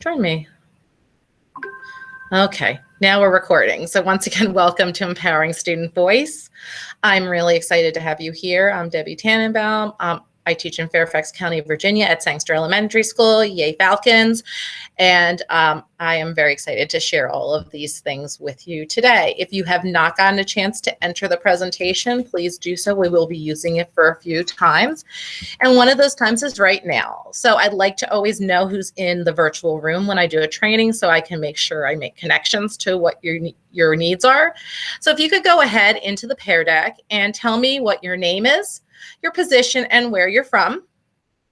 Join me. Okay, now we're recording. So once again, welcome to Empowering Student Voice. I'm really excited to have you here. I'm Debbie Tannenbaum. I teach in Fairfax County, Virginia at Sangster Elementary School, yay Falcons. And I am very excited to share all of these things with you today. If you have not gotten a chance to enter the presentation, please do so. We will be using it for a few times. And one of those times is right now. So I'd like to always know who's in the virtual room when I do a training so I can make sure I make connections to what your needs are. So if you could go ahead into the Pear Deck and tell me what your name is, your position, and where you're from,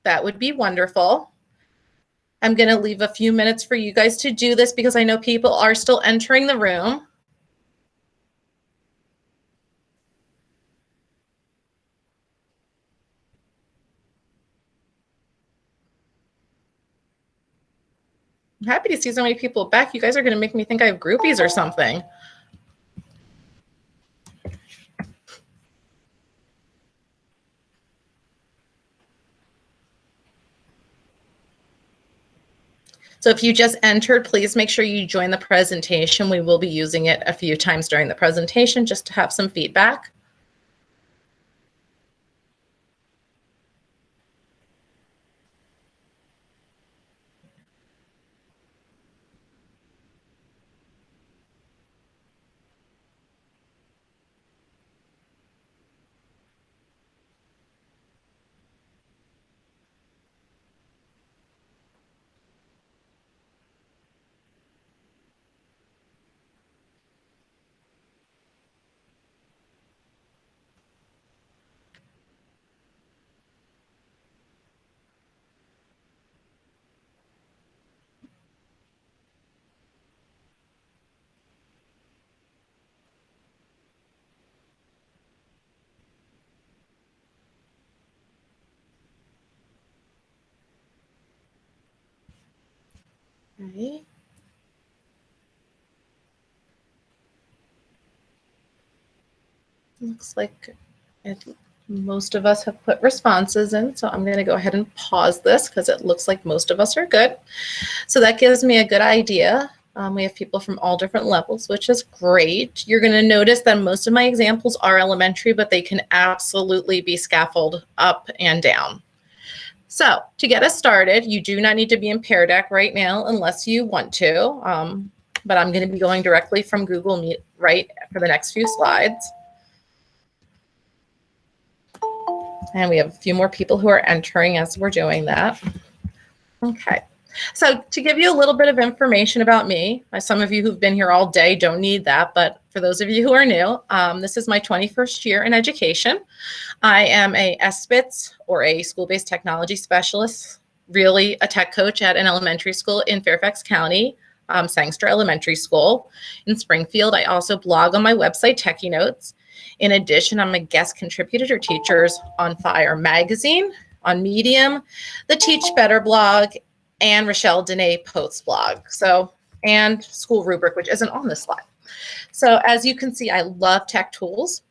that would be wonderful. I'm going to leave a few minutes for you guys to do this because I know people are still entering the room. I'm happy to see so many people back. You guys are going to make me think I have groupies or something. So if you just entered, please make sure you join the presentation. We will be using it a few times during the presentation just to have some feedback. Right. Looks like most of us have put responses in, so I'm going to go ahead and pause this because it looks like most of us are good. So that gives me a good idea. We have people from all different levels, which is great. You're going to notice that most of my examples are elementary, but they can absolutely be scaffolded up and down. So to get us started, you do not need to be in Pear Deck right now unless you want to, but I'm going to be going directly from Google Meet right for the next few slides. And we have a few more people who are entering as we're doing that. Okay. So to give you a little bit of information about me, some of you who've been here all day don't need that, but for those of you who are new, this is my 21st year in education. I am a SBITS, or a school-based technology specialist, really a tech coach at an elementary school in Fairfax County, Sangster Elementary School in Springfield. I also blog on my website, Techie Notes. In addition, I'm a guest contributor to Teachers on Fire magazine, on Medium, the Teach Better blog, and Rochelle Dene Posts blog. So, and School Rubric, which isn't on this slide. So as you can see, I love tech tools.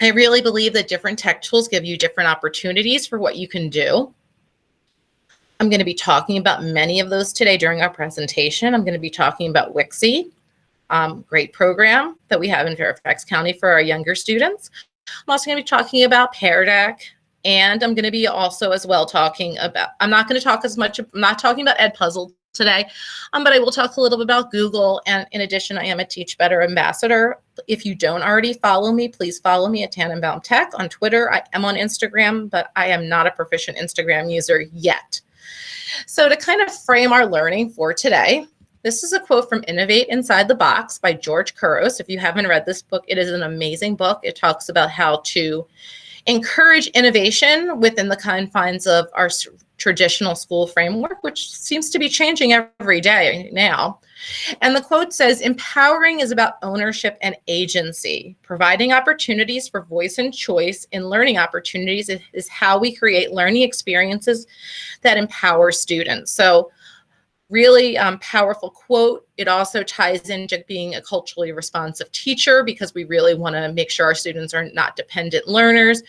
I really believe that different tech tools give you different opportunities for what you can do. I'm going to be talking about many of those today during our presentation. I'm going to be talking about Wixie, great program that we have in Fairfax County for our younger students. I'm also going to be talking about Pear Deck, and I'm going to be also as well talking about, I'm not going to talk as much, I'm not talking about Edpuzzle today, but I will talk a little bit about Google. And in addition, I am a Teach Better ambassador. If you don't already follow me, please follow me at Tannenbaum Tech on Twitter. I am on Instagram, but I am not a proficient Instagram user yet. So to kind of frame our learning for today, this is a quote from Innovate Inside the Box by George Couros. If you haven't read this book, it is an amazing book. It talks about how to encourage innovation within the confines of our traditional school framework, which seems to be changing every day now. And the quote says, "Empowering is about ownership and agency. Providing opportunities for voice and choice in learning opportunities is how we create learning experiences that empower students." So really powerful quote. It also ties into being a culturally responsive teacher because we really want to make sure our students are not dependent learners.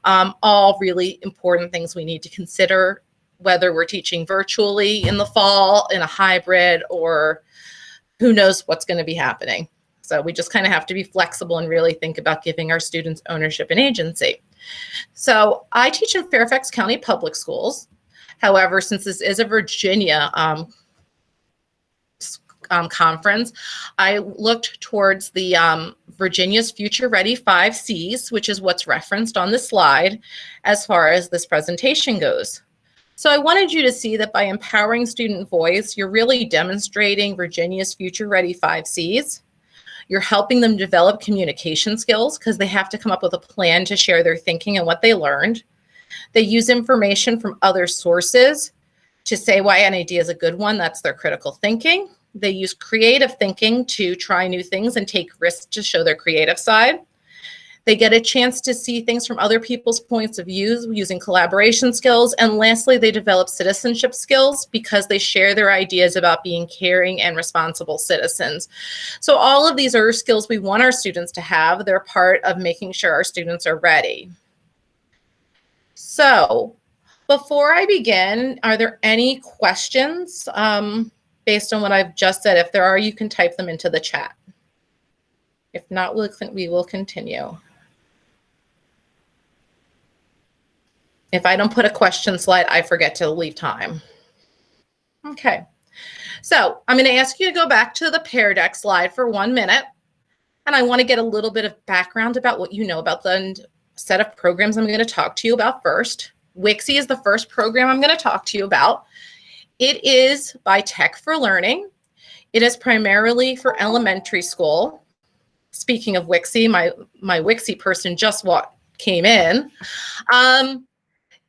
All really important things we need to consider whether we're teaching virtually in the fall, in a hybrid, or who knows what's going to be happening. So we just kind of have to be flexible and really think about giving our students ownership and agency. So I teach in Fairfax County Public Schools. However, since this is a Virginia conference, I looked towards the Virginia's Future Ready 5 C's, which is what's referenced on the slide as far as this presentation goes. So I wanted you to see that by empowering student voice, you're really demonstrating Virginia's Future Ready 5 C's. You're helping them develop communication skills because they have to come up with a plan to share their thinking and what they learned. They use information from other sources to say why an idea is a good one. That's their critical thinking. They use creative thinking to try new things and take risks to show their creative side. They get a chance to see things from other people's points of view using collaboration skills. And lastly, they develop citizenship skills because they share their ideas about being caring and responsible citizens. So all of these are skills we want our students to have. They're part of making sure our students are ready. So before I begin, are there any questions based on what I've just said? If there are, you can type them into the chat. If not, we will continue. If I don't put a question slide, I forget to leave time. Okay, so I'm going to ask you to go back to the Pear Deck slide for 1 minute. And I want to get a little bit of background about what you know about the set of programs I'm going to talk to you about first. WIXE is the first program I'm going to talk to you about. It is by Tech for Learning. It is primarily for elementary school. Speaking of WIXE, my WIXE person just came in.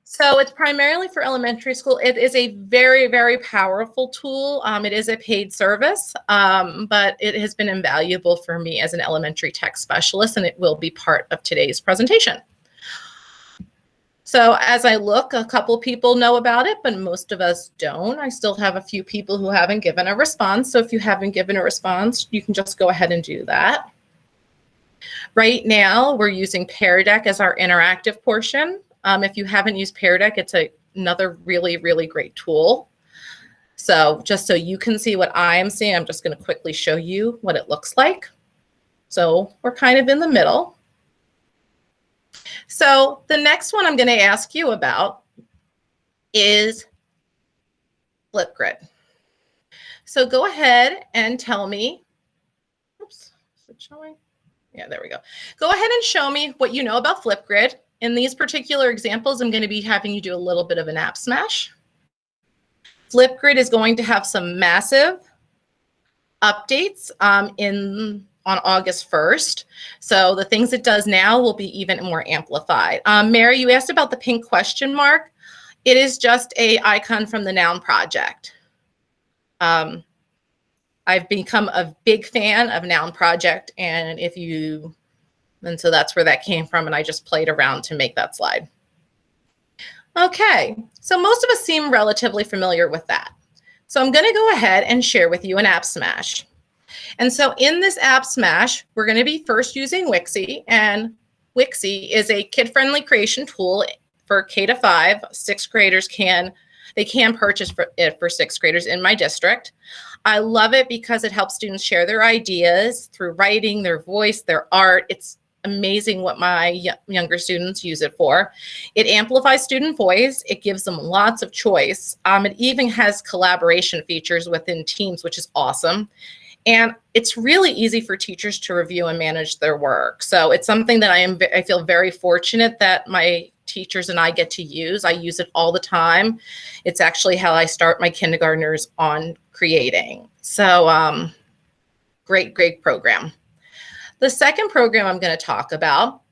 So it's primarily for elementary school. It is a very, very powerful tool. It is a paid service, but it has been invaluable for me as an elementary tech specialist, and it will be part of today's presentation. So as I look, a couple people know about it, but most of us don't. I still have a few people who haven't given a response. So if you haven't given a response, you can just go ahead and do that. Right now, we're using Pear Deck as our interactive portion. If you haven't used Pear Deck, it's another really, really great tool. So just so you can see what I am seeing, I'm just going to quickly show you what it looks like. So we're kind of in the middle. So the next one I'm going to ask you about is Flipgrid. So go ahead and tell me, oops, is it showing? Yeah, there we go. Go ahead and show me what you know about Flipgrid. In these particular examples, I'm going to be having you do a little bit of an app smash. Flipgrid is going to have some massive updates on August 1st. So the things it does now will be even more amplified. Mary, you asked about the pink question mark. It is just an icon from the Noun project. I've become a big fan of Noun project, and so that's where that came from, and I just played around to make that slide. Okay, so most of us seem relatively familiar with that. So I'm going to go ahead and share with you an app smash. And so in this app smash, we're going to be first using WIXE, and WIXE is a kid-friendly creation tool for K to 5. Sixth graders can purchase it for sixth graders in my district. I love it because it helps students share their ideas through writing, their voice, their art. It's amazing what my younger students use it for. It amplifies student voice. It gives them lots of choice. It even has collaboration features within teams, which is awesome. And it's really easy for teachers to review and manage their work. So it's something that I feel very fortunate that my teachers and I get to use. I use it all the time. It's actually how I start my kindergartners on creating. So great, great program. The second program I'm going to talk about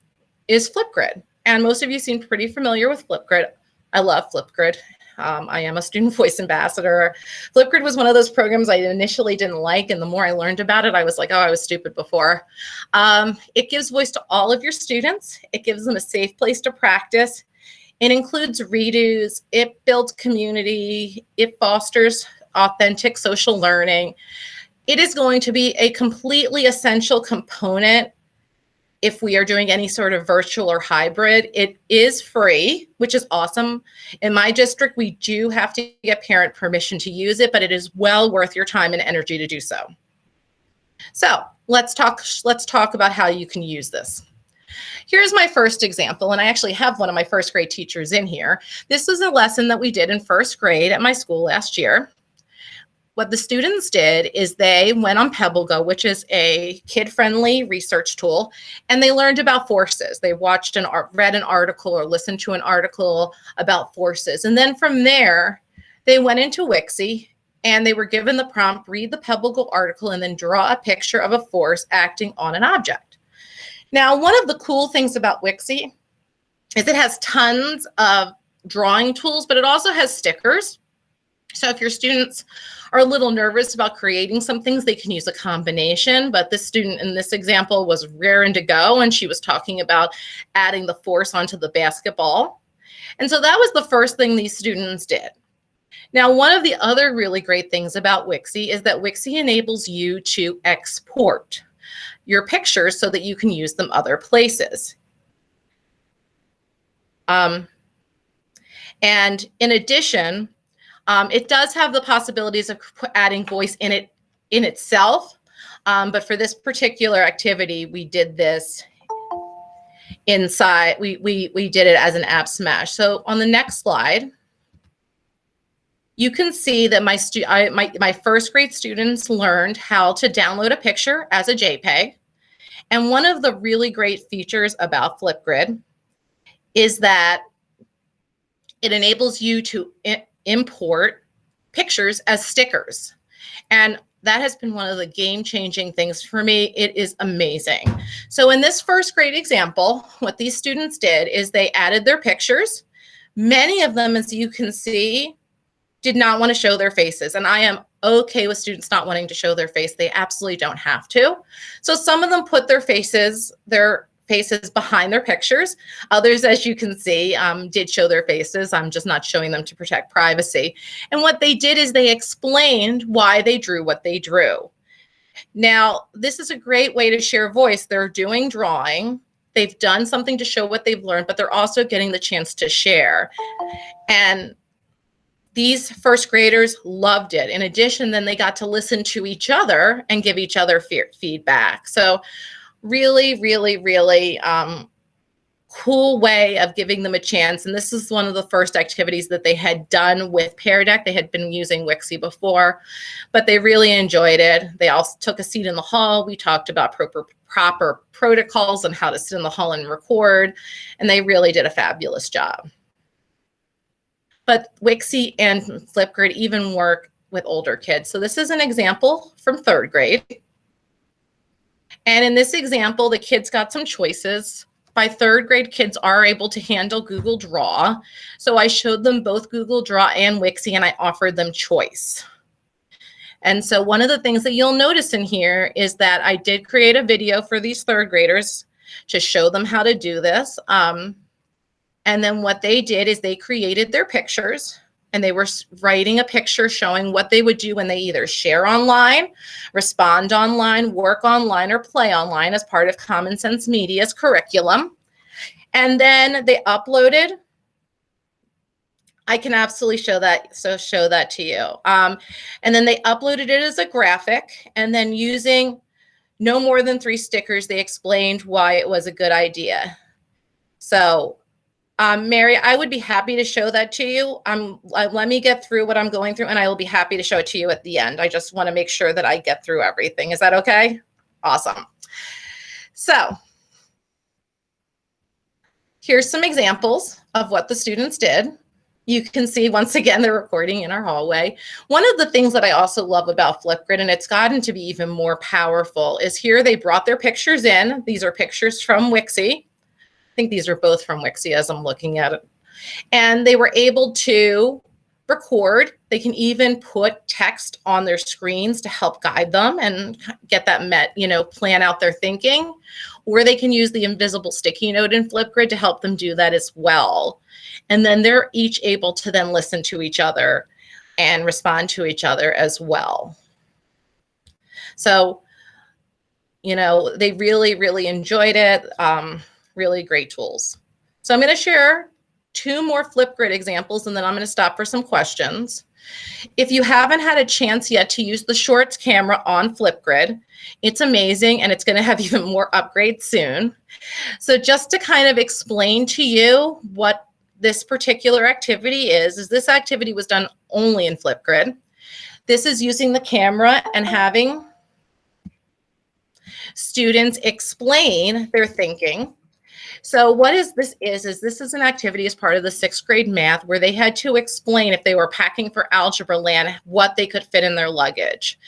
is Flipgrid. And most of you seem pretty familiar with Flipgrid. I love Flipgrid. I am a student voice ambassador. Flipgrid was one of those programs I initially didn't like, and the more I learned about it, I was like, oh, I was stupid before. It gives voice to all of your students. It gives them a safe place to practice. It includes redos. It builds community. It fosters authentic social learning. It is going to be a completely essential component if we are doing any sort of virtual or hybrid. It is free, which is awesome. In my district, we do have to get parent permission to use it, but it is well worth your time and energy to do so. So let's talk about how you can use this. Here's my first example, and I actually have one of my first grade teachers in here. This is a lesson that we did in first grade at my school last year. What the students did is they went on PebbleGo, which is a kid-friendly research tool, and they learned about forces. They watched read an article or listened to an article about forces. And then from there, they went into Wixie and they were given the prompt, read the PebbleGo article and then draw a picture of a force acting on an object. Now, one of the cool things about Wixie is it has tons of drawing tools, but it also has stickers. So if your students are a little nervous about creating some things, they can use a combination. But this student in this example was raring to go, and she was talking about adding the force onto the basketball. And so that was the first thing these students did. Now, one of the other really great things about Wixie is that Wixie enables you to export your pictures so that you can use them other places. And in addition, it does have the possibilities of adding voice in it in itself. But for this particular activity, we did this inside. We did it as an app smash. So on the next slide, you can see that my first grade students learned how to download a picture as a JPEG. And one of the really great features about Flipgrid is that it enables you to import pictures as stickers. And that has been one of the game-changing things for me. It is amazing. So in this first grade example, what these students did is they added their pictures. Many of them, as you can see, did not want to show their faces. And I am okay with students not wanting to show their face. They absolutely don't have to. So some of them put their faces behind their pictures. Others, as you can see, did show their faces. I'm just not showing them to protect privacy. And what they did is they explained why they drew what they drew. Now, this is a great way to share voice. They're doing drawing. They've done something to show what they've learned, but they're also getting the chance to share. And these first graders loved it. In addition, then they got to listen to each other and give each other feedback. So really, really, really cool way of giving them a chance. And this is one of the first activities that they had done with Pear Deck. They had been using Wixie before, but they really enjoyed it. They also took a seat in the hall. We talked about proper protocols on how to sit in the hall and record, and they really did a fabulous job. But Wixie and Flipgrid even work with older kids. So this is an example from third grade. And in this example, the kids got some choices. By third grade, kids are able to handle Google Draw. So I showed them both Google Draw and Wixie, and I offered them choice. And so one of the things that you'll notice in here is that I did create a video for these third graders to show them how to do this. And then what they did is they created their pictures, and they were writing a picture showing what they would do when they either share online, respond online, work online, or play online as part of Common Sense Media's curriculum. And then they uploaded. I can absolutely show that to you. And then they uploaded it as a graphic, and then using no more than 3 stickers, they explained why it was a good idea. So Mary, I would be happy to show that to you. Let me get through what I'm going through, and I will be happy to show it to you at the end. I just want to make sure that I get through everything. Is that okay? Awesome. So here's some examples of what the students did. You can see, once again, they're recording in our hallway. One of the things that I also love about Flipgrid, and it's gotten to be even more powerful, is here they brought their pictures in. These are pictures from Wixie. I think these are both from Wixie as I'm looking at it. And they were able to record. They can even put text on their screens to help guide them and get that plan out their thinking. Or they can use the invisible sticky note in Flipgrid to help them do that as well. And then they're each able to then listen to each other and respond to each other as well. So You know, they really, really enjoyed it. Really great tools. So I'm going to share 2 more Flipgrid examples, and then I'm going to stop for some questions. If you haven't had a chance yet to use the Shorts camera on Flipgrid, it's amazing, and it's going to have even more upgrades soon. So just to kind of explain to you what this particular activity is this activity was done only in Flipgrid. This is using the camera and having students explain their thinking. So what this is an activity as part of the 6th grade math where they had to explain if they were packing for algebra land, what they could fit in their luggage.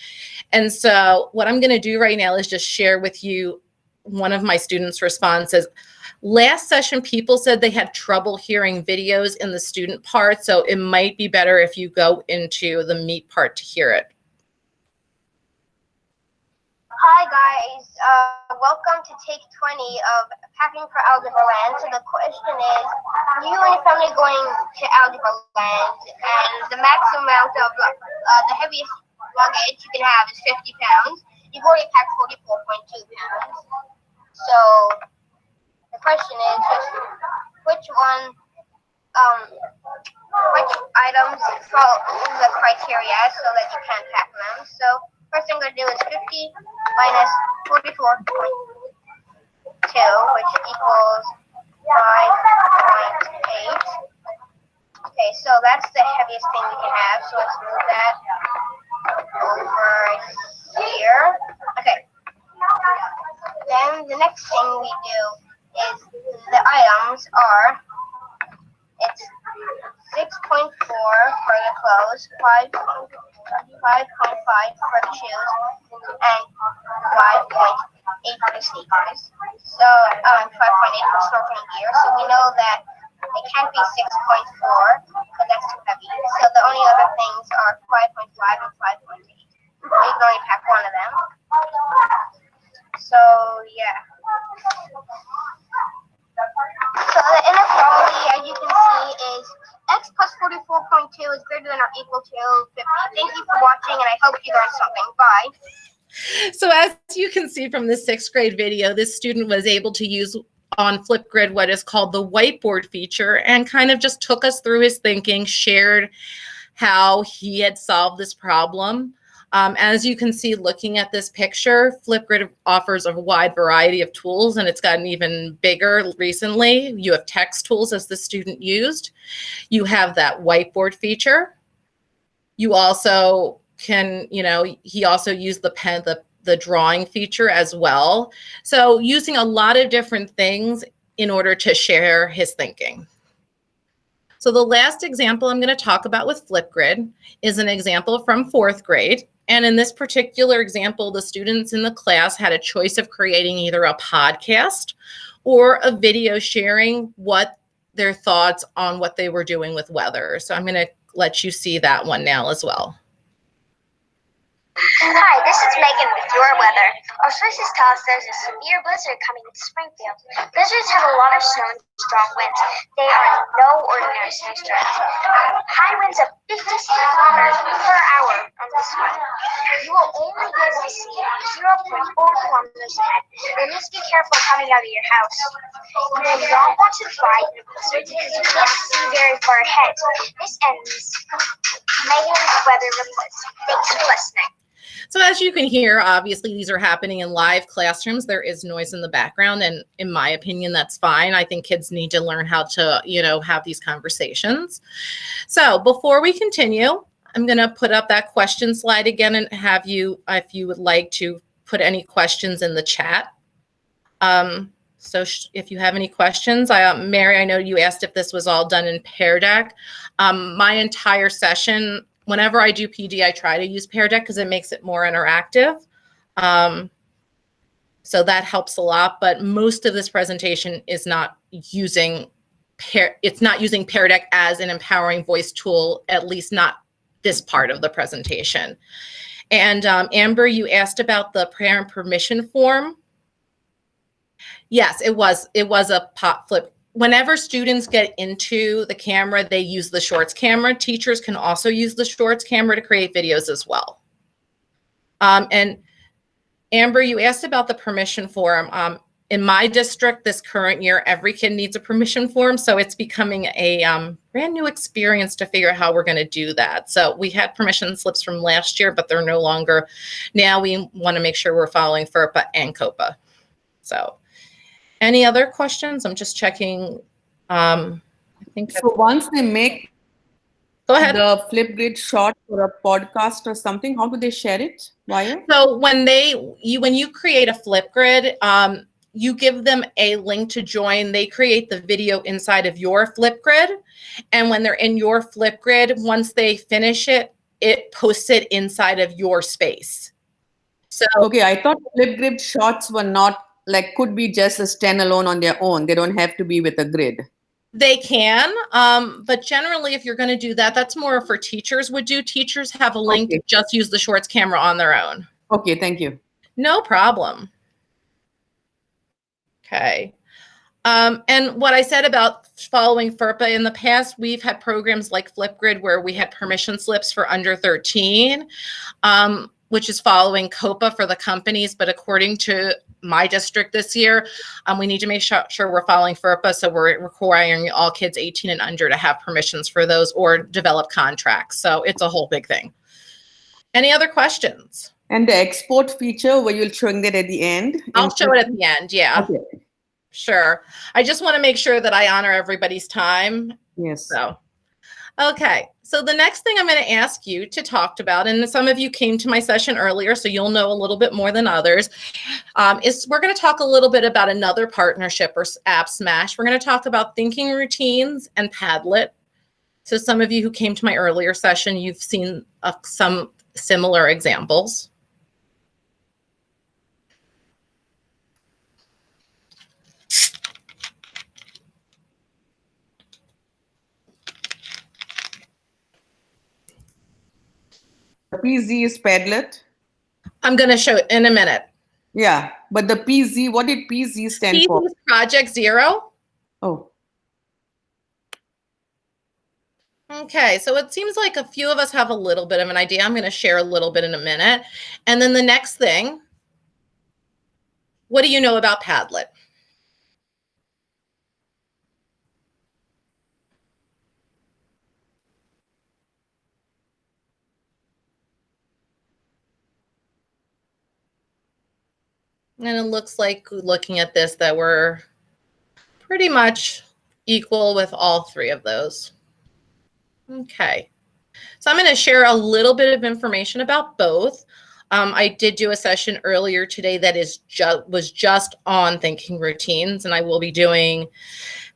And so what I'm going to do right now is just share with you one of my students' responses. Last session, people said they had trouble hearing videos in the student part, so it might be better if you go into the meet part to hear it. Hi guys, welcome to take 20 of Packing for Algebra Land. So the question is, you and your family are going to Algebra Land, and the maximum amount of the heaviest luggage you can have is 50 pounds. You've already packed 44.2 pounds. So the question is just which items follow the criteria so that you can pack them. So first thing I'm going to do is 50 minus 44.2, which equals 5.8. Okay, so that's the heaviest thing we can have. So let's move that over here. Okay. Then the next thing we do is the items are, it's 6.4 for the clothes, 5.5 for the shoes, and 5.8 for the sneakers. So 5.8 for snorkeling gear. So we know that it can't be 6.4 because that's too heavy. So the only other things are 5.5 and 5.8. You can only pack one of them. So yeah. So the inequality, as you can see, is x plus 44.2 is greater than or equal to 50. Thank you for watching, and I hope you learned something. Bye. So as you can see from the 6th grade video, this student was able to use on Flipgrid what is called the whiteboard feature and kind of just took us through his thinking, shared how he had solved this problem. As you can see, looking at this picture, Flipgrid offers a wide variety of tools, and it's gotten even bigger recently. You have text tools as the student used. You have that whiteboard feature. You also can, he also used the pen, the drawing feature as well. So using a lot of different things in order to share his thinking. So the last example I'm going to talk about with Flipgrid is an example from 4th grade. And in this particular example, the students in the class had a choice of creating either a podcast or a video sharing what their thoughts on what they were doing with weather. So I'm going to let you see that one now as well. Hi, this is Megan with your weather. Our sources tell us there's a severe blizzard coming to Springfield. Blizzards have a lot of snow and strong winds. They are no ordinary snowstorms. High winds of 50 kilometers per hour on this one. You will only be able to see 0.4 kilometers ahead. You need to be careful coming out of your house. You will not want to fly in a blizzard because you can't see very far ahead. This ends Megan's weather report. Thanks for listening. So as you can hear, obviously these are happening in live classrooms. There is noise in the background, and in my opinion, that's fine. I think kids need to learn how to, have these conversations. So before we continue, I'm going to put up that question slide again and have you, if you would like to put any questions in the chat. So if you have any questions, Mary, I know you asked if this was all done in Pear Deck. My entire session, whenever I do PD, I try to use Pear Deck because it makes it more interactive. So that helps a lot, but most of this presentation is not using Pear Deck as an empowering voice tool, at least not this part of the presentation. And Amber, you asked about the parent permission form. Yes, it was a pop flip. Whenever students get into the camera, they use the Shorts camera. Teachers can also use the Shorts camera to create videos as well. And Amber, you asked about the permission form. In my district this current year, every kid needs a permission form. So it's becoming a brand new experience to figure out how we're going to do that. So we had permission slips from last year, but they're no longer. Now we want to make sure we're following FERPA and COPA. So any other questions? I'm just checking. I think so. Once they make go ahead. The Flipgrid short or a podcast or something, how do they share it? Wire? So when you create a Flipgrid, you give them a link to join. They create the video inside of your Flipgrid. And when they're in your Flipgrid, once they finish it, it posts it inside of your space. So okay, I thought Flipgrid shorts were not like could be just a standalone on their own. They don't have to be with a grid. They can, but generally, if you're going to do that, that's more for teachers would do. Teachers have a link to just use the Shorts camera on their own. Okay, thank you. No problem. Okay. And what I said about following FERPA in the past, we've had programs like Flipgrid where we had permission slips for under 13, which is following COPA for the companies. But according to my district this year, we need to make sure we're following FERPA. So we're requiring all kids 18 and under to have permissions for those or develop contracts. So it's a whole big thing. Any other questions? And the export feature, were you showing that at the end? I'll show it at the end. Yeah. Okay. Sure. I just want to make sure that I honor everybody's time. Yes. So, okay. So the next thing I'm going to ask you to talk about, and some of you came to my session earlier, so you'll know a little bit more than others, is we're going to talk a little bit about another partnership or app smash. We're going to talk about thinking routines and Padlet. So some of you who came to my earlier session, you've seen some similar examples. PZ is Padlet. I'm going to show it in a minute. Yeah, but the PZ, what did PZ stand for? PZ is Project Zero. Oh. Okay, so it seems like a few of us have a little bit of an idea. I'm going to share a little bit in a minute. And then the next thing, what do you know about Padlet? And it looks like, looking at this, that we're pretty much equal with all three of those. Okay. So I'm going to share a little bit of information about both. I did do a session earlier today that was just on thinking routines, and I will be doing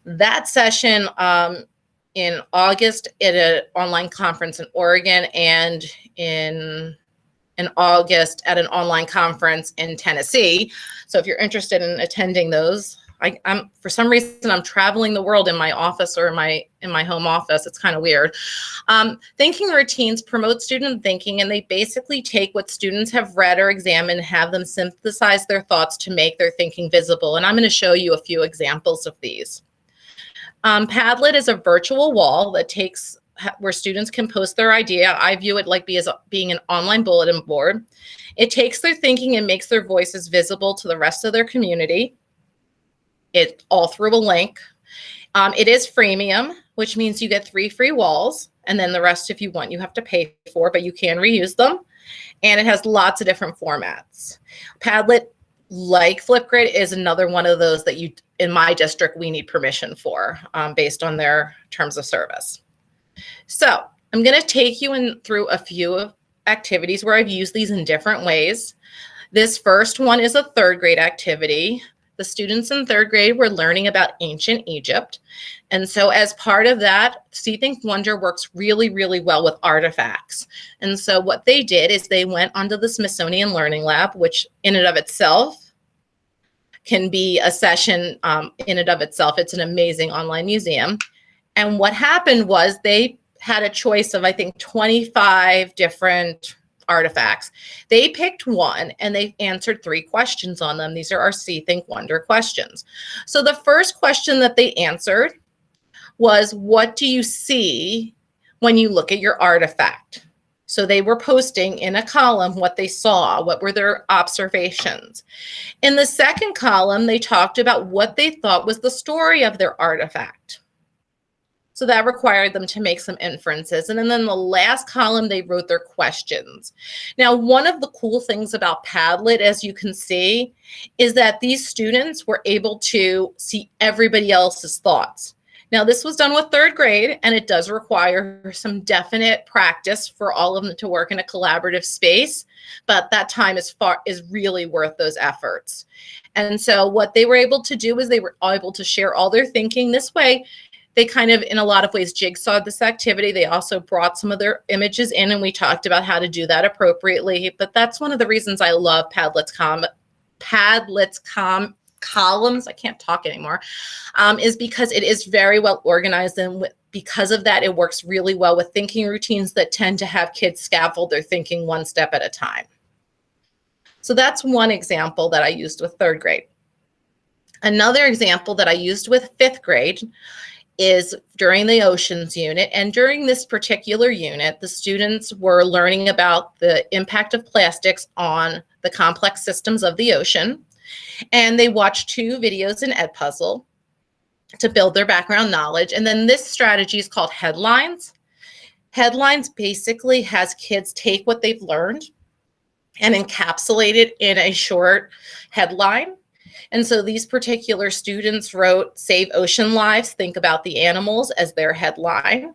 that session in August at an online conference in Oregon, and in August at an online conference in Tennessee. So if you're interested in attending those, I'm for some reason I'm traveling the world in my office or in my home office. It's kind of weird. Thinking routines promote student thinking, and they basically take what students have read or examined, have them synthesize their thoughts to make their thinking visible. And I'm going to show you a few examples of these. Padlet is a virtual wall that takes where students can post their idea. I view it like being an online bulletin board. It takes their thinking and makes their voices visible to the rest of their community. It all through a link. It is freemium, which means you get 3 free walls, and then the rest, if you want, you have to pay for, but you can reuse them. And it has lots of different formats. Padlet, like Flipgrid, is another one of those that in my district, we need permission for based on their terms of service. So I'm going to take you through a few activities where I've used these in different ways. This first one is a 3rd grade activity. The students in 3rd grade were learning about ancient Egypt. And so as part of that, See, Think, Wonder works really, really well with artifacts. And so what they did is they went onto the Smithsonian Learning Lab, which in and of itself can be a session in and of itself. It's an amazing online museum. And what happened was they had a choice of, I think, 25 different artifacts. They picked one and they answered 3 questions on them. These are our See, Think, Wonder questions. So the first question that they answered was, what do you see when you look at your artifact? So they were posting in a column what they saw, what were their observations. In the second column, they talked about what they thought was the story of their artifact. So that required them to make some inferences. And then in the last column, they wrote their questions. Now, one of the cool things about Padlet, as you can see, is that these students were able to see everybody else's thoughts. Now, this was done with third grade, and it does require some definite practice for all of them to work in a collaborative space, but that time is really worth those efforts. And so what they were able to do is they were able to share all their thinking this way. They kind of, in a lot of ways, jigsawed this activity. They also brought some of their images in, and we talked about how to do that appropriately. But that's one of the reasons I love Padlet's columns, I can't talk anymore, is because it is very well organized. And because of that, it works really well with thinking routines that tend to have kids scaffold their thinking one step at a time. So that's one example that I used with third grade. Another example that I used with fifth grade is during the oceans unit. And during this particular unit, the students were learning about the impact of plastics on the complex systems of the ocean. And they watched 2 videos in Edpuzzle to build their background knowledge. And then this strategy is called Headlines. Headlines basically has kids take what they've learned and encapsulate it in a short headline. And so these particular students wrote, "Save Ocean Lives, Think About the Animals," as their headline.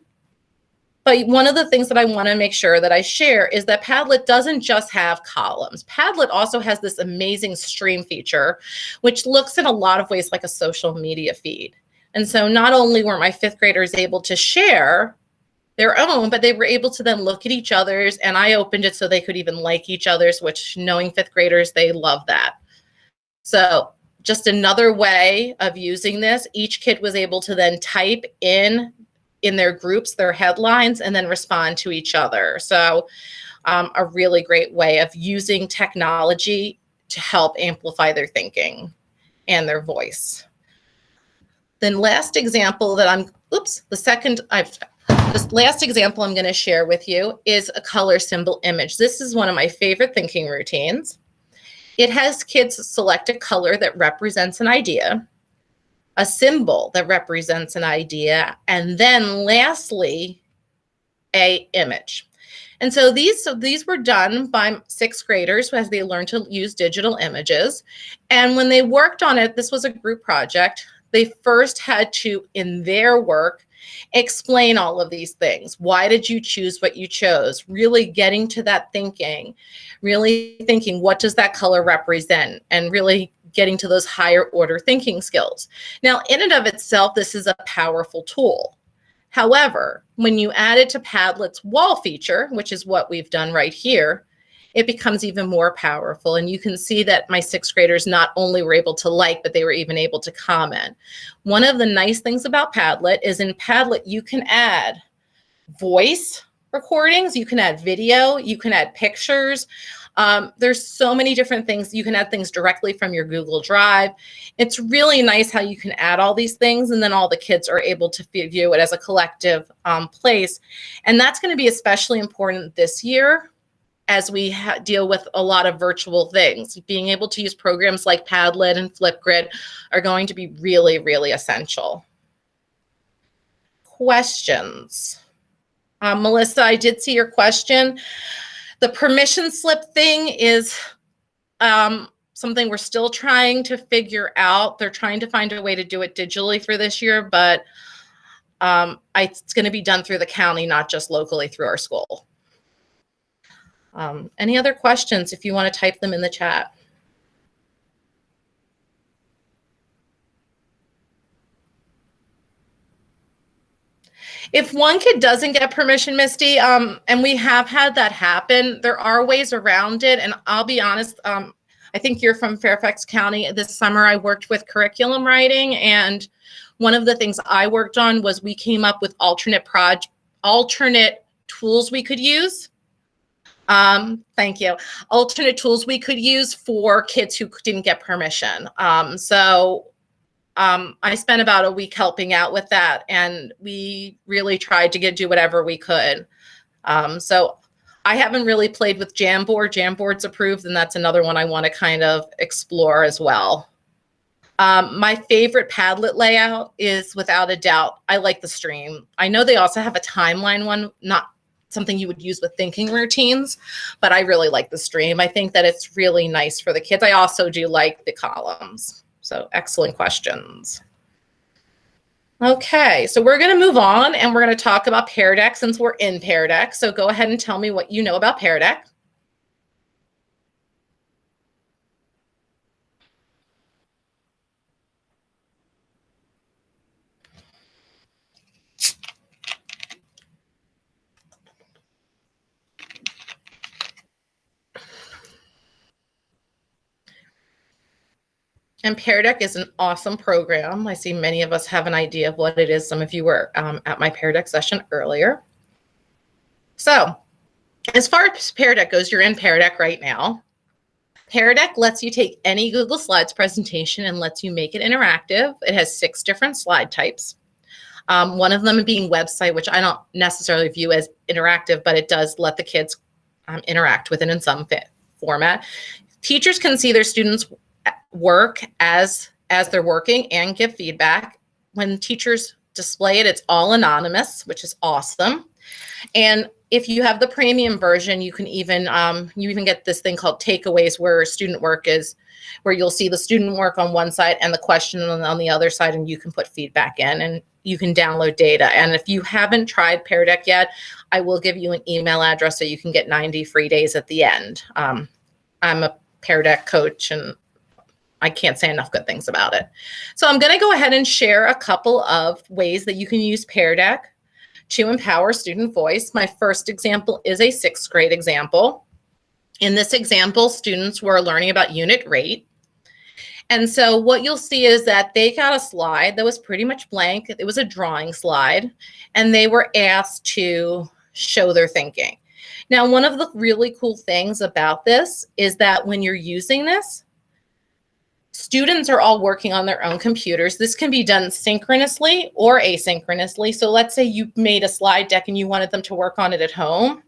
But one of the things that I want to make sure that I share is that Padlet doesn't just have columns. Padlet also has this amazing stream feature, which looks in a lot of ways like a social media feed. And so not only were my fifth graders able to share their own, but they were able to then look at each other's, and I opened it so they could even like each other's, which, knowing fifth graders, they love that. So just another way of using this. Each kid was able to then type in their groups their headlines and then respond to each other. So a really great way of using technology to help amplify their thinking and their voice. Then last example that this last example I'm going to share with you is a color symbol image. This is one of my favorite thinking routines. It has kids select a color that represents an idea, a symbol that represents an idea, and then lastly, a image. And so these were done by sixth graders as they learned to use digital images. And when they worked on it, this was a group project. They first had to, in their work, explain all of these things. Why did you choose what you chose? Really getting to that thinking, really thinking, what does that color represent? And really getting to those higher order thinking skills. Now, in and of itself, this is a powerful tool. However, when you add it to Padlet's wall feature, which is what we've done right here, it becomes even more powerful. And you can see that my sixth graders not only were able to like, but they were even able to comment. One of the nice things about Padlet is in Padlet, you can add voice recordings, you can add video, you can add pictures. There's so many different things. You can add things directly from your Google Drive. It's really nice how you can add all these things, and then all the kids are able to view it as a collective place. And that's going to be especially important this year as we deal with a lot of virtual things. Being able to use programs like Padlet and Flipgrid are going to be really, really essential. Questions? Melissa, I did see your question. The permission slip thing is something we're still trying to figure out. They're trying to find a way to do it digitally for this year, but it's going to be done through the county, not just locally through our school. Any other questions if you want to type them in the chat? If one kid doesn't get permission, Misty, and we have had that happen, there are ways around it. And I'll be honest, I think you're from Fairfax County. This summer I worked with curriculum writing, and one of the things I worked on was we came up with alternate tools we could use. Thank you. Alternate tools we could use for kids who didn't get permission. I spent about a week helping out with that, and we really tried to do whatever we could. So I haven't really played with Jamboard. Jamboard's approved, and that's another one I want to kind of explore as well. My favorite Padlet layout is, without a doubt, I like the stream. I know they also have a timeline one, not something you would use with thinking routines, but I really like the stream. I think that it's really nice for the kids. I also do like the columns. So excellent questions. Okay, so we're going to move on and we're going to talk about Pear Deck since we're in Pear Deck. So go ahead and tell me what you know about Pear Deck. And Pear Deck is an awesome program. I see many of us have an idea of what it is. Some of you were at my Pear Deck session earlier. So as far as Pear Deck goes, you're in Pear Deck right now. Pear Deck lets you take any Google Slides presentation and lets you make it interactive. It has 6 different slide types. One of them being website, which I don't necessarily view as interactive, but it does let the kids interact with it in some format. Teachers can see their students' work as they're working and give feedback. When teachers display it, it's all anonymous, which is awesome. And if you have the premium version, you can even you even get this thing called takeaways, where student work is, where you'll see the student work on one side and the question on the other side, and you can put feedback in and you can download data. And if you haven't tried Pear Deck yet, I will give you an email address so you can get 90 free days at the end. I'm a Pear Deck coach and I can't say enough good things about it. So I'm going to go ahead and share a couple of ways that you can use Pear Deck to empower student voice. My first example is a 6th grade example. In this example, students were learning about unit rate. And so what you'll see is that they got a slide that was pretty much blank. It was a drawing slide, and they were asked to show their thinking. Now, one of the really cool things about this is that when you're using this, students are all working on their own computers. This can be done synchronously or asynchronously. So let's say you made a slide deck and you wanted them to work on it at home.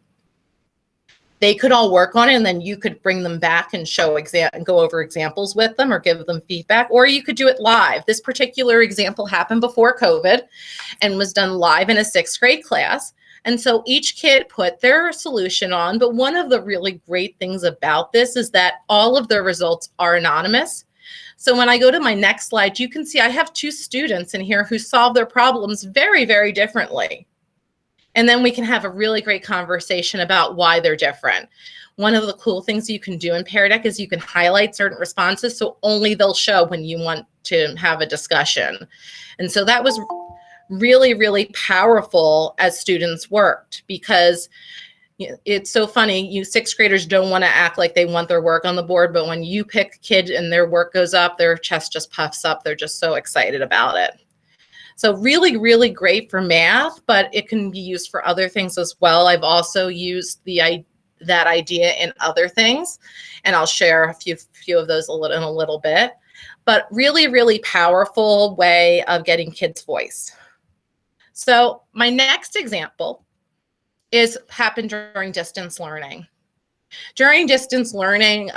They could all work on it, and then you could bring them back and go over examples with them or give them feedback, or you could do it live. This particular example happened before COVID and was done live in a 6th grade class. And so each kid put their solution on. But one of the really great things about this is that all of their results are anonymous. So when I go to my next slide, you can see I have 2 students in here who solve their problems very, very differently. And then we can have a really great conversation about why they're different. One of the cool things you can do in Pear Deck is you can highlight certain responses, so only they'll show when you want to have a discussion. And so that was really, really powerful as students worked, because it's so funny. You 6th graders don't want to act like they want their work on the board, but when you pick a kid and their work goes up, their chest just puffs up. They're just so excited about it. So really, really great for math, but it can be used for other things as well. I've also used that idea in other things, and I'll share a few of those in a little bit. But really, really powerful way of getting kids' voice. So my next example happened during distance learning. During distance learning,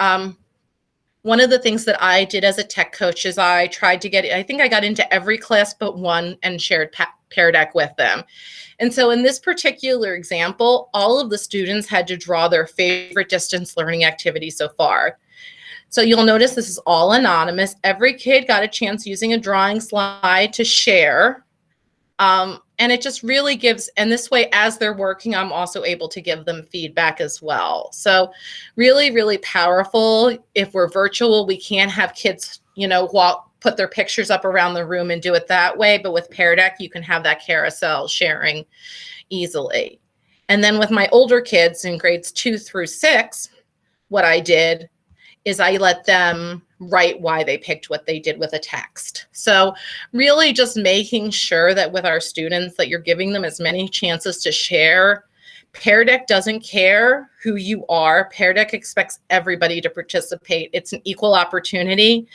one of the things that I did as a tech coach is I tried to I think I got into every class but one and shared Pear Deck with them. And so in this particular example, all of the students had to draw their favorite distance learning activity so far. So you'll notice this is all anonymous. Every kid got a chance using a drawing slide to share. And it just really gives, and this way, as they're working, I'm also able to give them feedback as well. So really, really powerful. If we're virtual, we can't have kids, put their pictures up around the room and do it that way. But with Pear Deck, you can have that carousel sharing easily. And then with my older kids in grades 2 through 6, what I did is I let them write why they picked what they did with a text. So really just making sure that with our students that you're giving them as many chances to share. Pear Deck doesn't care who you are. Pear Deck expects everybody to participate. It's an equal opportunity.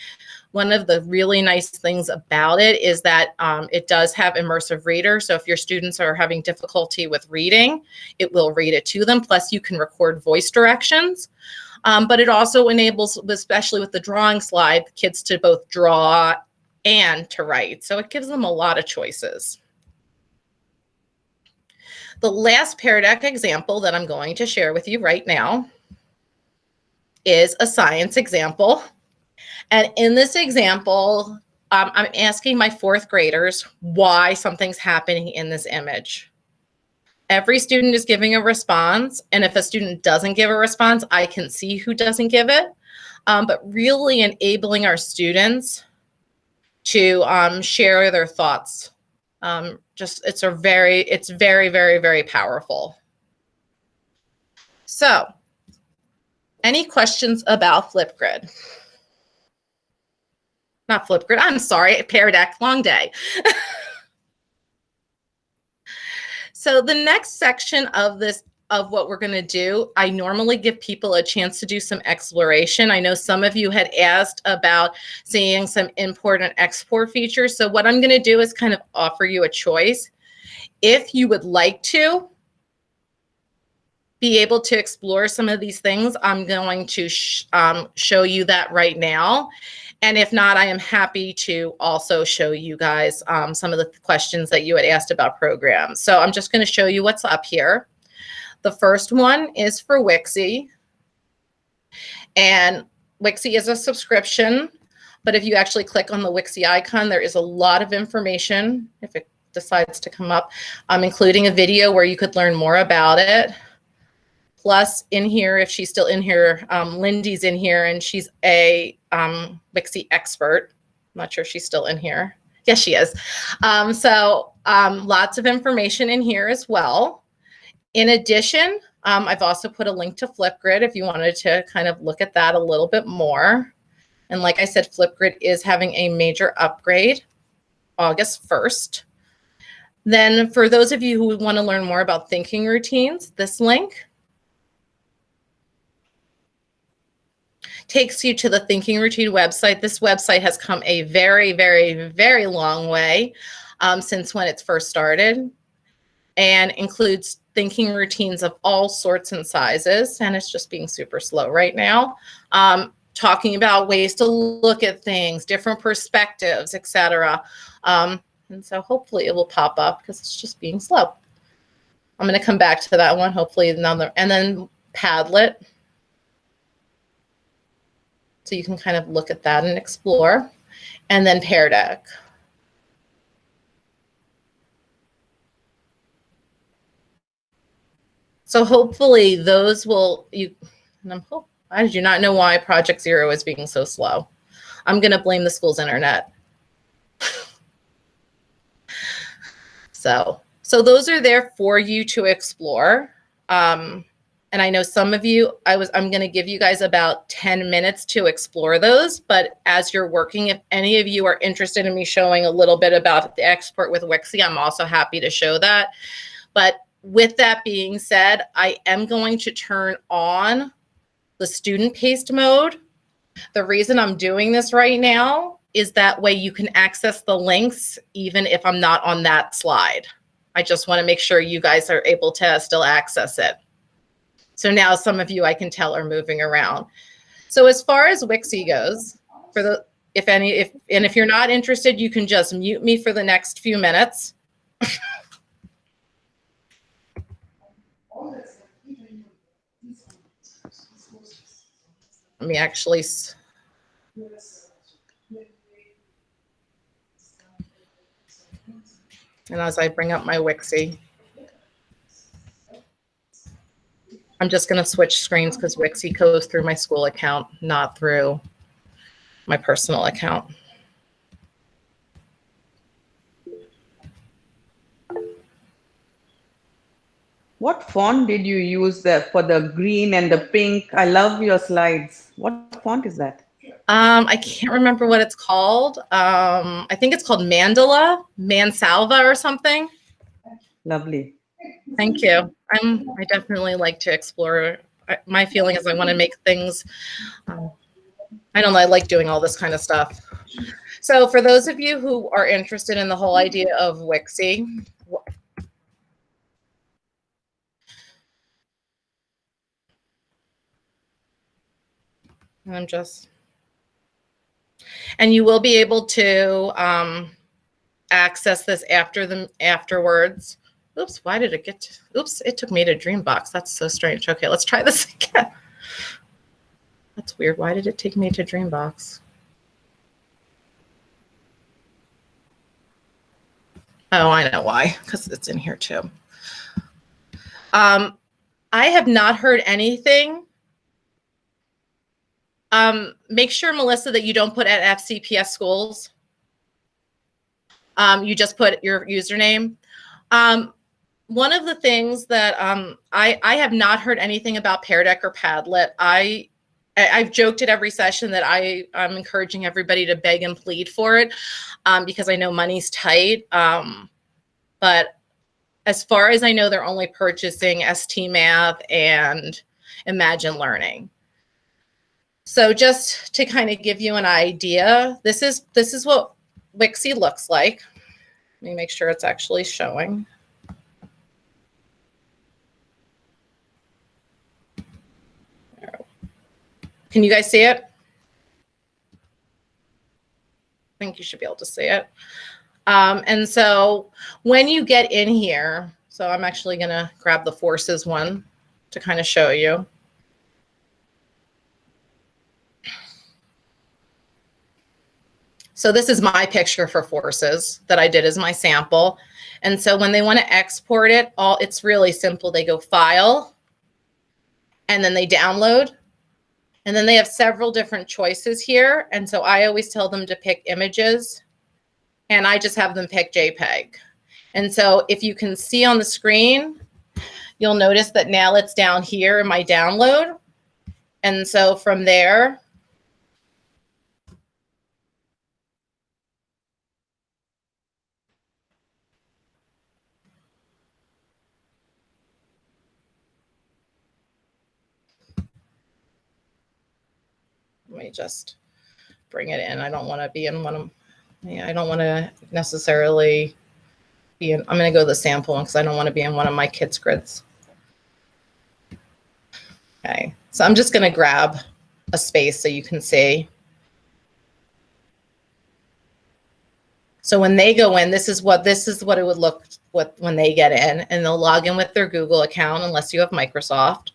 One of the really nice things about it is that it does have immersive reader. So if your students are having difficulty with reading, it will read it to them. Plus you can record voice directions. But it also enables, especially with the drawing slide, kids to both draw and to write. So it gives them a lot of choices. The last Pear Deck example that I'm going to share with you right now is a science example. And in this example, I'm asking my fourth graders why something's happening in this image. Every student is giving a response. And if a student doesn't give a response, I can see who doesn't give it. But really enabling our students to share their thoughts. It's very, very, very powerful. So, any questions about Flipgrid? Not Flipgrid, I'm sorry, Pear Deck, long day. So the next section of this, of what we're going to do, I normally give people a chance to do some exploration. I know some of you had asked about seeing some import and export features. So what I'm going to do is kind of offer you a choice. If you would like to be able to explore some of these things, I'm going to show you that right now. And if not, I am happy to also show you guys some of the questions that you had asked about programs. So I'm just going to show you what's up here. The first one is for Wixie. And Wixie is a subscription, but if you actually click on the Wixie icon, there is a lot of information, if it decides to come up, including a video where you could learn more about it. Plus in here, if she's still in here, Lindy's in here and she's a Wixie expert. I'm not sure if she's still in here. Yes, she is. Lots of information in here as well. In addition, I've also put a link to Flipgrid if you wanted to kind of look at that a little bit more. And like I said, Flipgrid is having a major upgrade August 1st. Then for those of you who want to learn more about thinking routines, this link takes you to the Thinking Routine website. This website has come a very, very, very long way since when it first started, and includes thinking routines of all sorts and sizes. And it's just being super slow right now. Talking about ways to look at things, different perspectives, etc. And so hopefully it will pop up because it's just being slow. I'm going to come back to that one, hopefully another, and then Padlet. So you can kind of look at that and explore. And then Pear Deck. So hopefully those will, I do not know why Project Zero is being so slow. I'm going to blame the school's internet. So those are there for you to explore. And I know some of you, I'm going to give you guys about 10 minutes to explore those. But as you're working, if any of you are interested in me showing a little bit about the export with Wixie, I'm also happy to show that. But with that being said, I am going to turn on the student paced mode. The reason I'm doing this right now is that way you can access the links even if I'm not on that slide. I just want to make sure you guys are able to still access it. So now some of you I can tell are moving around. So as far as Wixie goes, if you're not interested, you can just mute me for the next few minutes. Let me actually. And as I bring up my Wixie, I'm just going to switch screens because Wixie goes through my school account, not through my personal account. What font did you use for the green and the pink? I love your slides. What font is that? I can't remember what it's called. I think it's called Mansalva or something. Lovely. Thank you. I definitely like to explore. My feeling is I want to make things I don't know, I like doing all this kind of stuff. So for those of you who are interested in the whole idea of Wixie, and you will be able to access this afterwards. Oops, why did it get to, oops, it took me to Dreambox. That's so strange. Okay, let's try this again. That's weird. Why did it take me to Dreambox? Oh, I know why, because it's in here too. I have not heard anything. Make sure, Melissa, that you don't put at FCPS schools. You just put your username. One of the things that I have not heard anything about Pear Deck or Padlet. I've joked at every session that I'm encouraging everybody to beg and plead for it because I know money's tight. But as far as I know, they're only purchasing ST Math and Imagine Learning. So just to kind of give you an idea, this is what Wixie looks like. Let me make sure it's actually showing. Can you guys see it? I think you should be able to see it. And so when you get in here, so I'm actually going to grab the Forces one to kind of show you. So this is my picture for Forces that I did as my sample. And so when they want to export it, it's really simple. They go File, and then they download. And then they have several different choices here. And so I always tell them to pick images, and I just have them pick JPEG. And so if you can see on the screen, you'll notice that now it's down here in my download. And so from there, let me just bring it in. I don't want to be in one of, I don't want to necessarily be in, I'm going to go to the sample one because I don't want to be in one of my kids' grids. Okay, so I'm just going to grab a space so you can see. So when they go in, this is what it would look with when they get in, and they'll log in with their Google account unless you have Microsoft.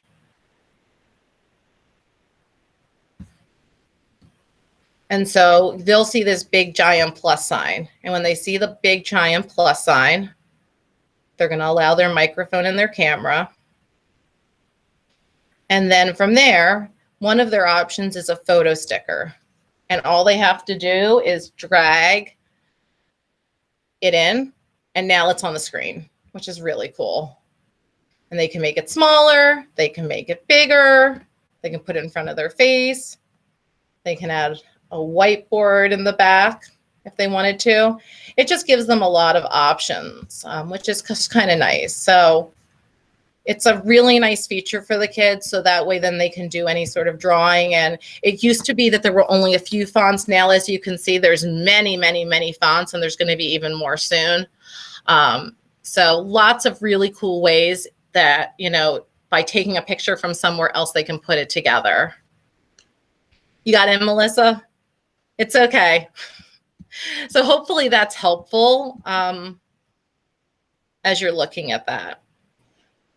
And so they'll see this big giant plus sign. And when they see the big giant plus sign, they're going to allow their microphone and their camera. And then from there, one of their options is a photo sticker. And all they have to do is drag it in, and now it's on the screen, which is really cool. And they can make it smaller, they can make it bigger, they can put it in front of their face, they can add a whiteboard in the back if they wanted to. It just gives them a lot of options, which is just kind of nice. So it's a really nice feature for the kids, so that way then they can do any sort of drawing. And it used to be that there were only a few fonts. Now, as you can see, there's many, many, many fonts, and there's going to be even more soon. So lots of really cool ways that, you know, by taking a picture from somewhere else, they can put it together. You got it, Melissa? It's okay. So hopefully that's helpful as you're looking at that.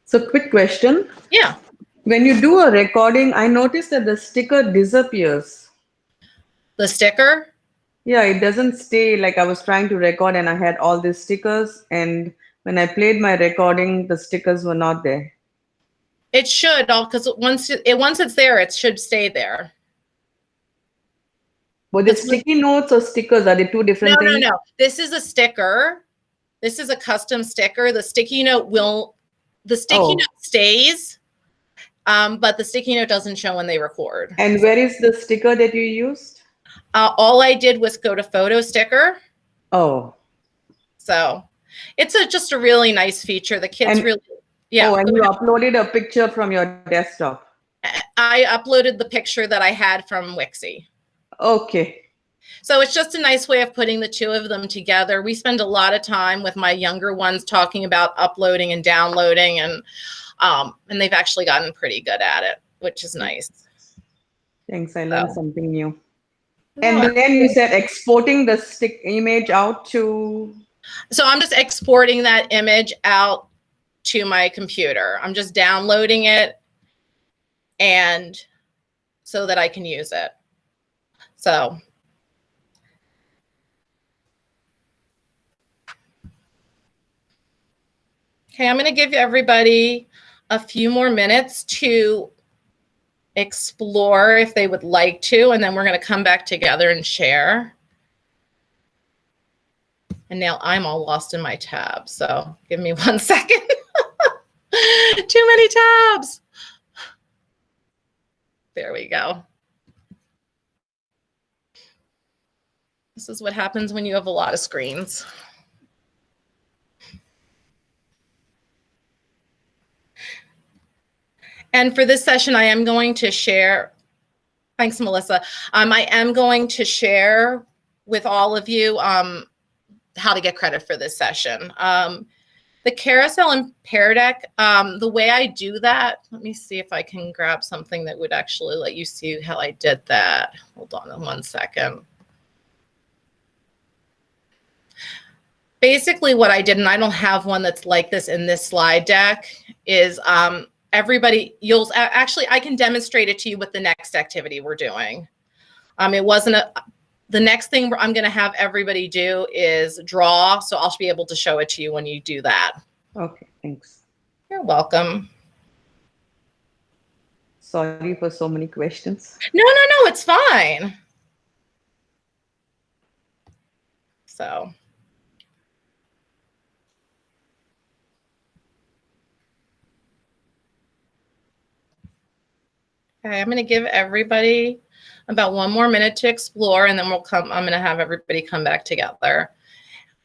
So quick question. Yeah. When you do a recording, I noticed that the sticker disappears. The sticker? Yeah, it doesn't stay. Like I was trying to record and I had all these stickers, and when I played my recording, the stickers were not there. It should, because once it's there, it should stay there. Were they sticky notes or stickers? Are they two different things? No. This is a sticker. This is a custom sticker. The sticky note note stays, but the sticky note doesn't show when they record. And where is the sticker that you used? All I did was go to photo sticker. Oh. So it's just a really nice feature. The kids really, yeah. Oh, and you uploaded a picture from your desktop. I uploaded the picture that I had from Wixie. Okay. So it's just a nice way of putting the two of them together. We spend a lot of time with my younger ones talking about uploading and downloading, and they've actually gotten pretty good at it, which is nice. Thanks. I learned So, something new. no, And then you said exporting the stick image out to. so I'm just exporting that image out to my computer. I'm just downloading it and so that I can use it. So okay, I'm going to give everybody a few more minutes to explore if they would like to, and then we're going to come back together and share. And now I'm all lost in my tabs, so give me 1 second. Too many tabs. There we go. This is what happens when you have a lot of screens. And for this session, I am going to share, thanks, Melissa. I am going to share with all of you how to get credit for this session. The carousel and pear deck, the way I do that, let me see if I can grab something that would actually let you see how I did that. Hold on 1 second. Basically what I did, and I don't have one that's like this in this slide deck, is everybody, actually, I can demonstrate it to you with the next activity we're doing. It wasn't the next thing I'm going to have everybody do is draw, so I'll be able to show it to you when you do that. Okay, thanks. You're welcome. Sorry for so many questions. No, it's fine. So. Okay, I'm going to give everybody about 1 more minute to explore, and then I'm going to have everybody come back together,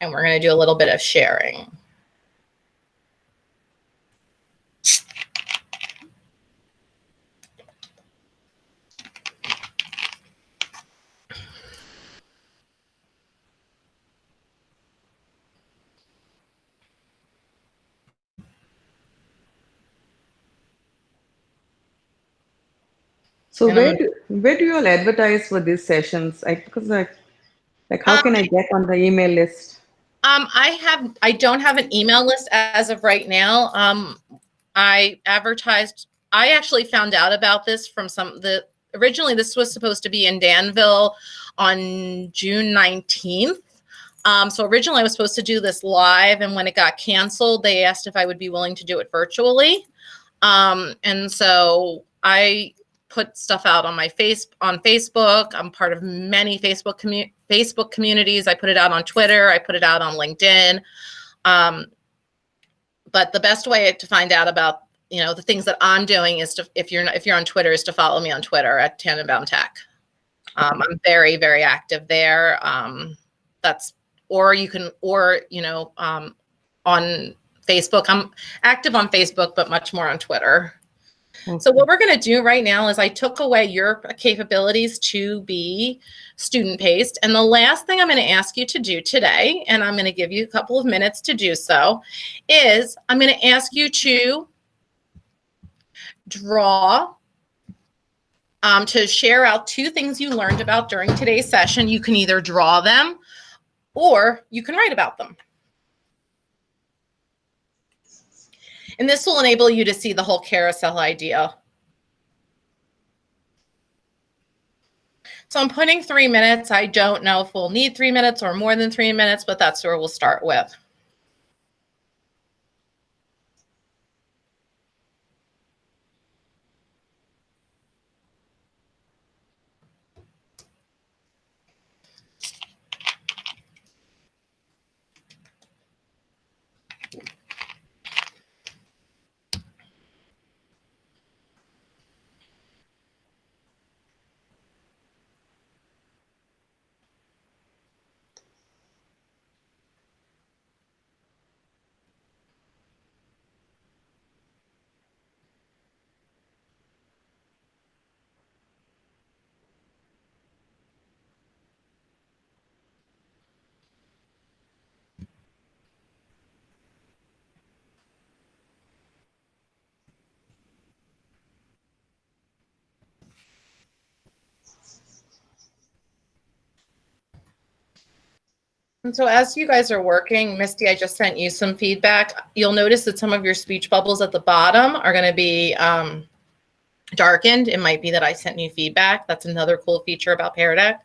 and we're going to do a little bit of sharing. So And where do you all advertise for these sessions? Because how can I get on the email list? I don't have an email list as of right now. I actually found out about this from originally this was supposed to be in Danville on June 19th. So originally I was supposed to do this live, and when it got canceled, they asked if I would be willing to do it virtually. And so I put stuff out on Facebook. I'm part of many Facebook communities. I put it out on Twitter. I put it out on LinkedIn. But the best way to find out about the things that I'm doing is if you're on Twitter, is to follow me on Twitter at Tannenbaum Tech. I'm very, very active there. On Facebook. I'm active on Facebook, but much more on Twitter. Okay. So what we're going to do right now is I took away your capabilities to be student-paced. And the last thing I'm going to ask you to do today, and I'm going to give you a couple of minutes to do so, is I'm going to ask you to draw, to share out 2 things you learned about during today's session. You can either draw them or you can write about them. And this will enable you to see the whole carousel idea. So I'm putting 3 minutes. I don't know if we'll need 3 minutes or more than 3 minutes, but that's where we'll start with. And so as you guys are working, Misty, I just sent you some feedback. You'll notice that some of your speech bubbles at the bottom are going to be darkened. It might be that I sent you feedback. That's another cool feature about Pear Deck.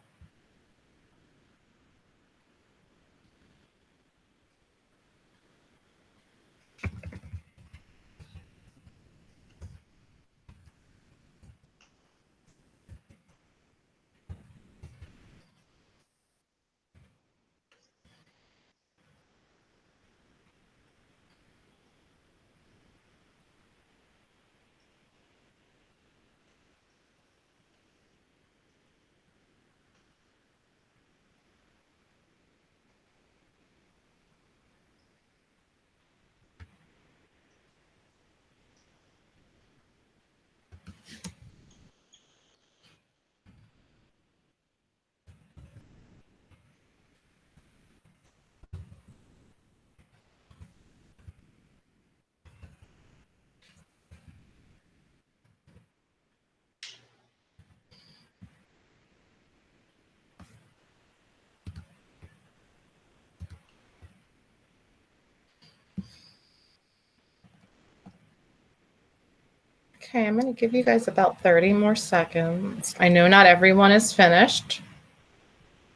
Okay, I'm going to give you guys about 30 more seconds. I know not everyone is finished,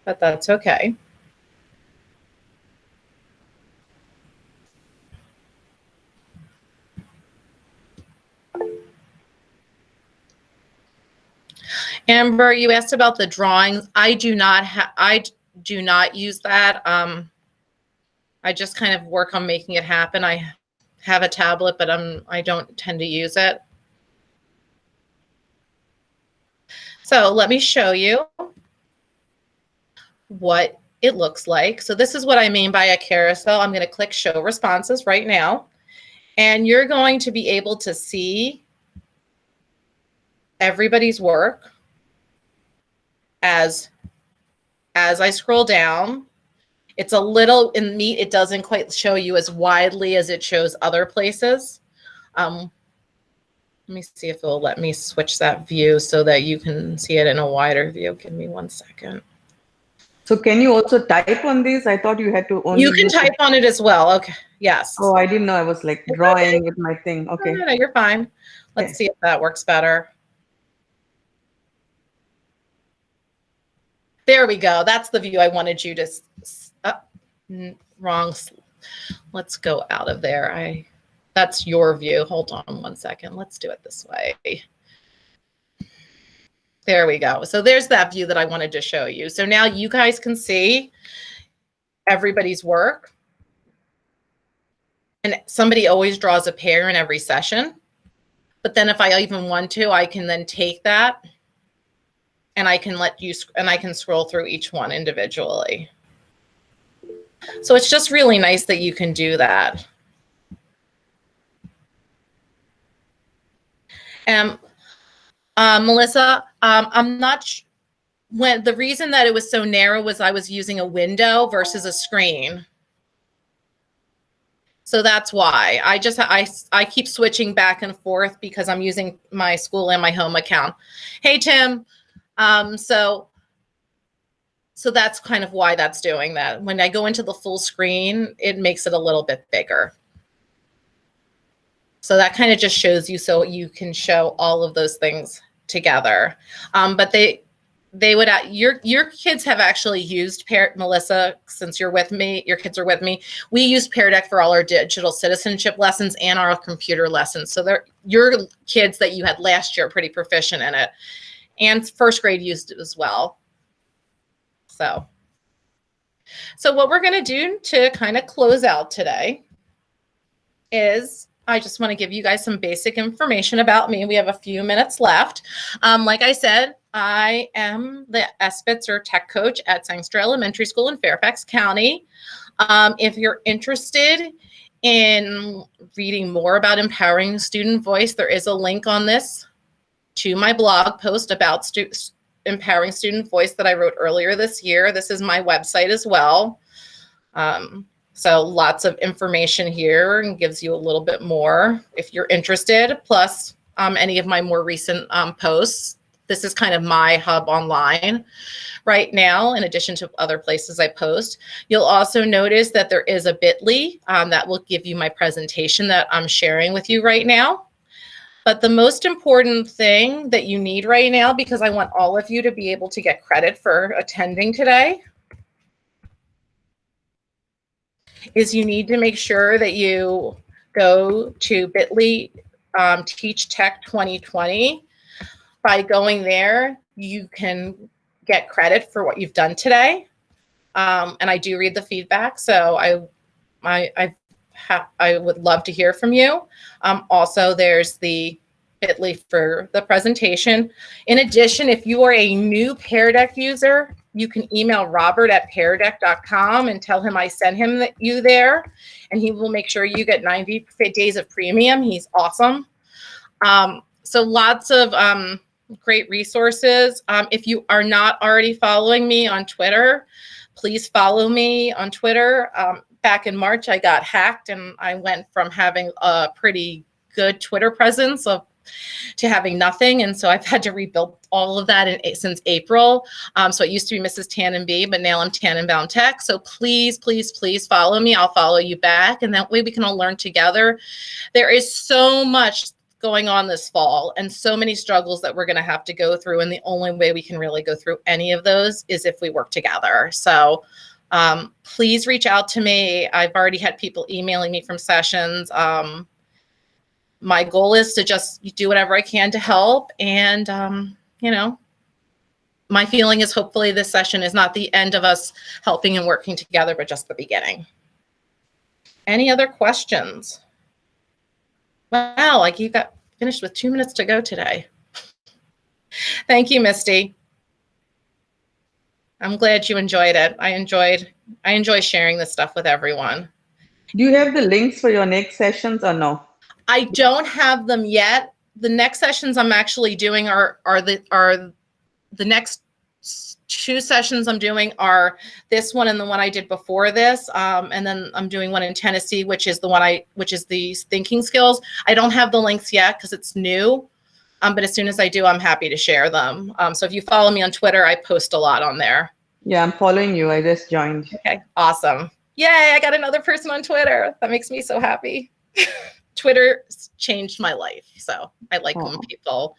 but that's okay. Amber, you asked about the drawings. I do not use that. I just kind of work on making it happen. I have a tablet, but I don't tend to use it. So let me show you what it looks like. So this is what I mean by a carousel. I'm going to click show responses right now, and you're going to be able to see everybody's work as I scroll down. It's a little in neat. It doesn't quite show you as widely as it shows other places. Let me see if it'll let me switch that view so that you can see it in a wider view. Give me 1 second. So can you also type on these? I thought you had to only. You can type on it as well. Okay. Yes. Oh, I didn't know I was like drawing with my thing. Okay. No, you're fine. Let's see if that works better. There we go. That's the view I wanted you to. Wrong. Let's go out of there. That's your view. Hold on 1 second. Let's do it this way. There we go. So there's that view that I wanted to show you. So now you guys can see everybody's work. And somebody always draws a pair in every session. But then if I even want to, I can then take that and I can scroll through each one individually. So it's just really nice that you can do that. Melissa, I'm not when the reason that it was so narrow was I was using a window versus a screen. So that's why I keep switching back and forth because I'm using my school and my home account. Hey, Tim. So that's kind of why that's doing that. When I go into the full screen, it makes it a little bit bigger. So that kind of just shows you so you can show all of those things together. But they would your kids have actually used Melissa, since you're with me, your kids are with me. We use Pear Deck for all our digital citizenship lessons and our computer lessons. So your kids that you had last year are pretty proficient in it. And first grade used it as well. So what we're going to do to kind of close out today is I just want to give you guys some basic information about me. We have a few minutes left. Like I said, I am the SBITS or tech coach at Sangster Elementary School in Fairfax County. If you're interested in reading more about empowering student voice, there is a link on this to my blog post about empowering student voice that I wrote earlier this year. This is my website as well. So lots of information here and gives you a little bit more if you're interested, plus any of my more recent posts this is kind of my hub online right now, in addition to other places I post. You'll also notice that there is a bit.ly that will give you my presentation that I'm sharing with you right now. But the most important thing that you need right now, because I want all of you to be able to get credit for attending today, is you need to make sure that you go to bit.ly Teach Tech 2020. By going there, you can get credit for what you've done today. And I do read the feedback, so I would love to hear from you. Also, there's the bit.ly for the presentation. In addition, if you are a new Pear Deck user, you can email robert@peardeck.com and tell him I sent him you there, and he will make sure you get 90 days of premium. He's awesome. So lots of great resources. If you are not already following me on Twitter, please follow me on Twitter. Back in March, I got hacked, and I went from having a pretty good Twitter presence to having nothing. And so I've had to rebuild all of that since April. So it used to be Mrs. Tannenby, but now I'm Tannenbaum Tech. So please, please, please follow me. I'll follow you back. And that way we can all learn together. There is so much going on this fall and so many struggles that we're going to have to go through. And the only way we can really go through any of those is if we work together. So please reach out to me. I've already had people emailing me from sessions. My goal is to just do whatever I can to help. And, you know, my feeling is hopefully this session is not the end of us helping and working together, but just the beginning. Any other questions? Wow, like you got finished with 2 minutes to go today. Thank you, Misty. I'm glad you enjoyed it. I enjoy sharing this stuff with everyone. Do you have the links for your next sessions or no? I don't have them yet. The next sessions I'm actually doing are the next 2 sessions I'm doing are this one and the one I did before this. And then I'm doing one in Tennessee, which is the thinking skills. I don't have the links yet because it's new. But as soon as I do, I'm happy to share them. So if you follow me on Twitter, I post a lot on there. Yeah, I'm following you. I just joined. Okay, awesome. Yay, I got another person on Twitter. That makes me so happy. Twitter changed my life. So I like when people